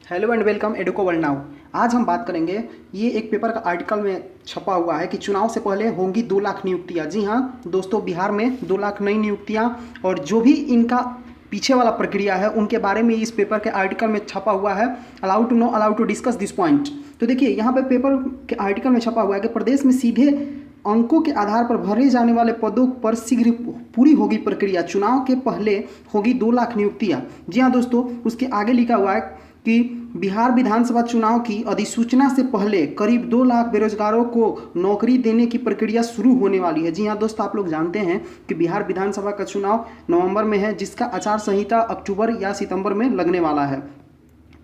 Hello and welcome Educo world now. आज हम बात करेंगे, ये एक पेपर का आर्टिकल में छपा हुआ है कि चुनाव से पहले होंगी 2 लाख नियुक्तियां। जी हाँ दोस्तों, बिहार में 2 लाख नई नियुक्तियां और जो भी इनका पीछे वाला प्रक्रिया है उनके बारे में इस पेपर के आर्टिकल में छपा हुआ है। Allow to know, allow to discuss this point. तो देखिए यहाँ पे पेपर के आर्टिकल में छपा हुआ है कि प्रदेश में सीधे अंकों के आधार पर भरे जाने वाले पदों पर शीघ्र पूरी होगी प्रक्रिया। चुनाव के पहले होगी 2 लाख नियुक्तियां। जी हाँ दोस्तों, उसके आगे लिखा हुआ है कि बिहार विधानसभा चुनाव की अधिसूचना से पहले करीब 2 लाख बेरोजगारों को नौकरी देने की प्रक्रिया शुरू होने वाली है। जी हाँ दोस्तों, आप लोग जानते हैं कि बिहार विधानसभा का चुनाव नवंबर में है, जिसका आचार संहिता अक्टूबर या सितंबर में लगने वाला है।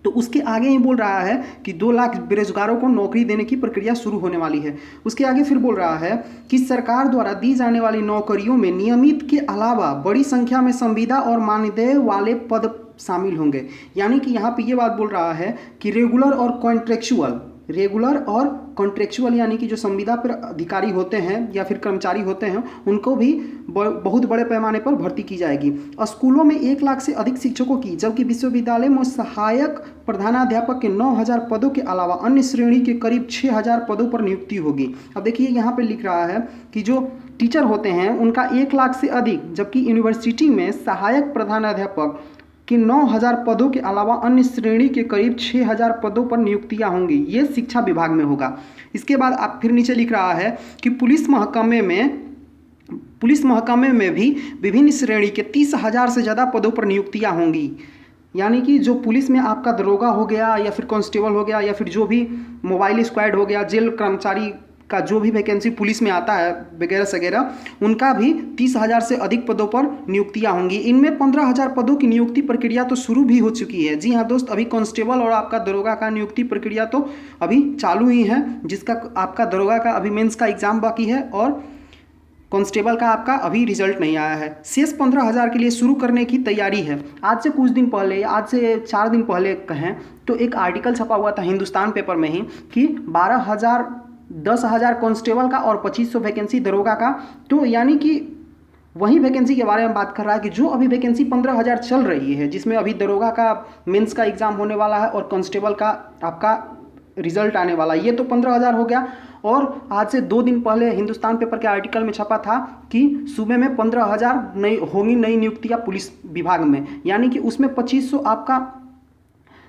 तो उसके आगे ही बोल रहा है कि 2 लाख बेरोजगारों को नौकरी देने की प्रक्रिया शुरू होने वाली है। उसके आगे फिर बोल रहा है कि सरकार द्वारा दी जाने वाली नौकरियों में नियमित के अलावा बड़ी संख्या में संविदा और मानदेय वाले पद शामिल होंगे। यानी कि यहाँ पे ये बात बोल रहा है कि रेगुलर और कॉन्ट्रेक्चुअल यानी कि जो संविदा पर अधिकारी होते हैं या फिर कर्मचारी होते हैं उनको भी बहुत बड़े पैमाने पर भर्ती की जाएगी। स्कूलों में 1 लाख से अधिक शिक्षकों की, जबकि विश्वविद्यालय में सहायक प्रधानाध्यापक के 9,000 पदों के अलावा अन्य श्रेणी के करीब 6,000 पदों पर नियुक्ति होगी। अब देखिए यहाँ पे लिख रहा है कि जो टीचर होते हैं उनका 1 लाख से अधिक, जबकि यूनिवर्सिटी में सहायक प्रधानाध्यापक कि 9,000 पदों के अलावा अन्य श्रेणी के करीब 6,000 पदों पर नियुक्तियां होंगी। ये शिक्षा विभाग में होगा। इसके बाद आप फिर नीचे लिख रहा है कि पुलिस महकमे में भी विभिन्न श्रेणी के 30,000 से ज़्यादा पदों पर नियुक्तियां होंगी। यानी कि जो पुलिस में आपका दरोगा हो गया या फिर कांस्टेबल हो गया या फिर जो भी मोबाइल स्क्वाड हो गया, जेल कर्मचारी का जो भी वैकेंसी पुलिस में आता है वगैरह वगैरह, उनका भी 30,000 से अधिक पदों पर नियुक्तियां होंगी। इनमें 15,000 पदों की नियुक्ति प्रक्रिया तो शुरू भी हो चुकी है। जी हाँ दोस्त, अभी कांस्टेबल और आपका दरोगा का नियुक्ति प्रक्रिया तो अभी चालू ही है, जिसका आपका दरोगा का अभी मेंस का एग्जाम बाकी है और कांस्टेबल का आपका अभी रिजल्ट नहीं आया है। शेष 15,000 के लिए शुरू करने की तैयारी है। आज से कुछ दिन पहले, आज से 4 दिन पहले कहें तो एक आर्टिकल छपा हुआ था हिंदुस्तान पेपर में ही कि 10,000 कांस्टेबल का और 2,500 वैकेंसी दरोगा का। तो यानी कि वही वैकेंसी के बारे में बात कर रहा है कि जो अभी वैकेंसी 15,000 चल रही है, जिसमें अभी दरोगा का मेंस का एग्जाम होने वाला है और कांस्टेबल का आपका रिजल्ट आने वाला है। ये तो 15,000 हो गया। और आज से 2 दिन पहले हिंदुस्तान पेपर के आर्टिकल में छपा था कि सूबे में 15,000 नई होंगी नई नियुक्तियां पुलिस विभाग में। यानी कि उसमें 2,500 आपका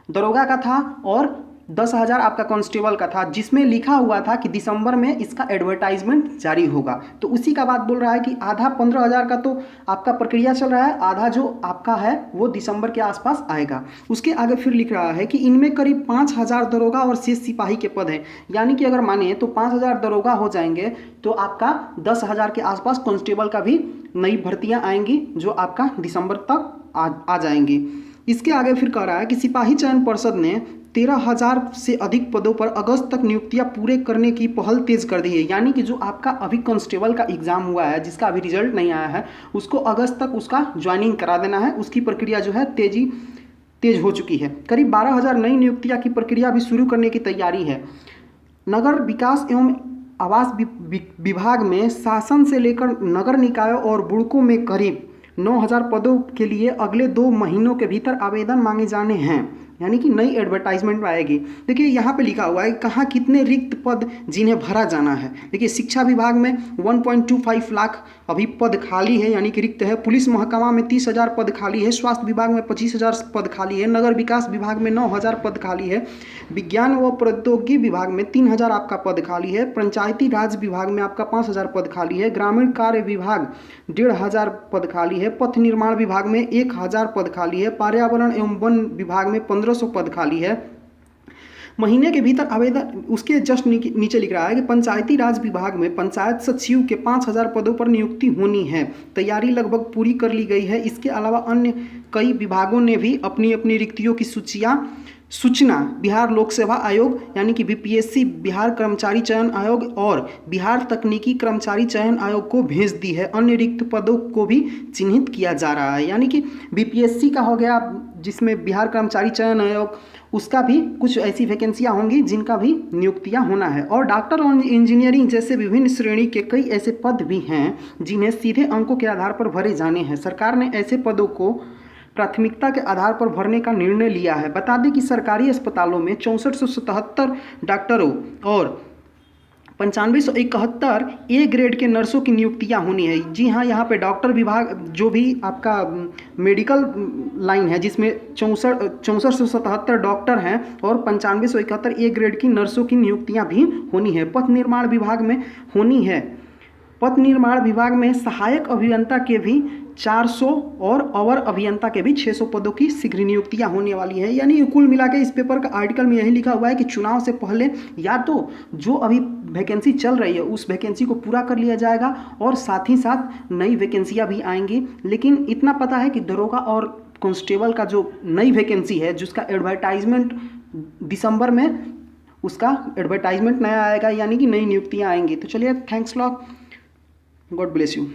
दरोगा का था और 10,000 आपका कांस्टेबल का था, जिसमें लिखा हुआ था कि दिसंबर में इसका एडवर्टाइजमेंट जारी होगा। तो उसी का बात बोल रहा है कि आधा 15,000 का तो आपका प्रक्रिया चल रहा है, आधा जो आपका है वो दिसंबर के आसपास आएगा। उसके आगे फिर लिख रहा है कि इनमें करीब 5,000 दरोगा और शेष सिपाही के पद हैं। यानी कि अगर माने तो 5,000 दरोगा हो जाएंगे तो आपका 10,000 के आसपास कांस्टेबल का भी नई भर्तियाँ आएंगी, जो आपका दिसंबर तक आ जाएंगी। इसके आगे फिर कह रहा है कि सिपाही चयन परिषद ने 13,000 से अधिक पदों पर अगस्त तक नियुक्तियां पूरे करने की पहल तेज कर दी है। यानी कि जो आपका अभी कांस्टेबल का एग्जाम हुआ है, जिसका अभी रिजल्ट नहीं आया है, उसको अगस्त तक उसका ज्वाइनिंग करा देना है। उसकी प्रक्रिया जो है तेज हो चुकी है। करीब 12,000 नई नियुक्तियां की प्रक्रिया भी शुरू करने की तैयारी है। नगर विकास एवं आवास विभाग में शासन से लेकर नगर निकायों और बुड़कों में करीब 9,000 पदों के लिए अगले 2 महीनों के भीतर आवेदन मांगे जाने हैं। यानी कि नई एडवर्टाइजमेंट आएगी। देखिए यहाँ पे लिखा हुआ है कहाँ कितने रिक्त पद जिन्हें भरा जाना है। देखिए शिक्षा विभाग में 1.25 लाख अभी पद खाली है, यानी कि रिक्त है। पुलिस महकमा में 30,000 पद खाली है। स्वास्थ्य विभाग में 25,000 पद खाली है। नगर विकास विभाग में 9,000 पद खाली है। विज्ञान व प्रौद्योगिकी विभाग में 3,000 आपका पद खाली है। पंचायती राज विभाग में आपका 5,000 पद खाली है। ग्रामीण कार्य विभाग 1,500 पद खाली है। पथ निर्माण विभाग में 1,000 पद खाली है। पर्यावरण एवं वन विभाग में 1,500 पद खाली है। महीने के भीतर आवेदन, उसके जस्ट नीचे लिख रहा है कि पंचायती राज विभाग में पंचायत सचिव के 5,000 पदों पर नियुक्ति होनी है। तैयारी लगभग पूरी कर ली गई है। इसके अलावा अन्य कई विभागों ने भी अपनी अपनी रिक्तियों की सूचना बिहार लोक सेवा आयोग यानी कि बीपीएससी, बिहार कर्मचारी चयन आयोग और बिहार तकनीकी कर्मचारी चयन आयोग को भेज दी है। अन्य रिक्त पदों को भी चिन्हित किया जा रहा है। यानी कि बीपीएससी का हो गया, जिसमें बिहार कर्मचारी चयन आयोग, उसका भी कुछ ऐसी वैकेंसियां होंगी जिनका भी नियुक्तियां होना है। और डॉक्टर और इंजीनियरिंग जैसे विभिन्न श्रेणी के कई ऐसे पद भी हैं जिन्हें सीधे अंकों के आधार पर भरे जाने हैं। सरकार ने ऐसे पदों को प्राथमिकता के आधार पर भरने का निर्णय लिया है। बता दें कि सरकारी अस्पतालों में 6477 डॉक्टरों और 9571 ए ग्रेड के नर्सों की नियुक्तियां होनी है। जी हाँ, यहाँ पे डॉक्टर विभाग जो भी आपका मेडिकल लाइन है जिसमें 6477 डॉक्टर हैं और 9571 ए ग्रेड की नर्सों की नियुक्तियां भी होनी है। पथ निर्माण विभाग में होनी है। पथ निर्माण विभाग में सहायक अभियंता के भी 400 और अवर अभियंता के भी 600 पदों की शीघ्र नियुक्तियां होने वाली है। यानी कुल मिला के इस पेपर का आर्टिकल में यही लिखा हुआ है कि चुनाव से पहले या तो जो अभी वैकेंसी चल रही है उस वैकेंसी को पूरा कर लिया जाएगा और साथ ही साथ नई वैकेंसियां भी आएंगी। लेकिन इतना पता है कि दरोगा और कांस्टेबल का जो नई वैकेंसी है जिसका एडवर्टाइजमेंट दिसंबर में उसका एडवर्टाइजमेंट नया आएगा, यानी कि नई नियुक्तियाँ आएंगी। तो चलिए, thanks lot, God bless you.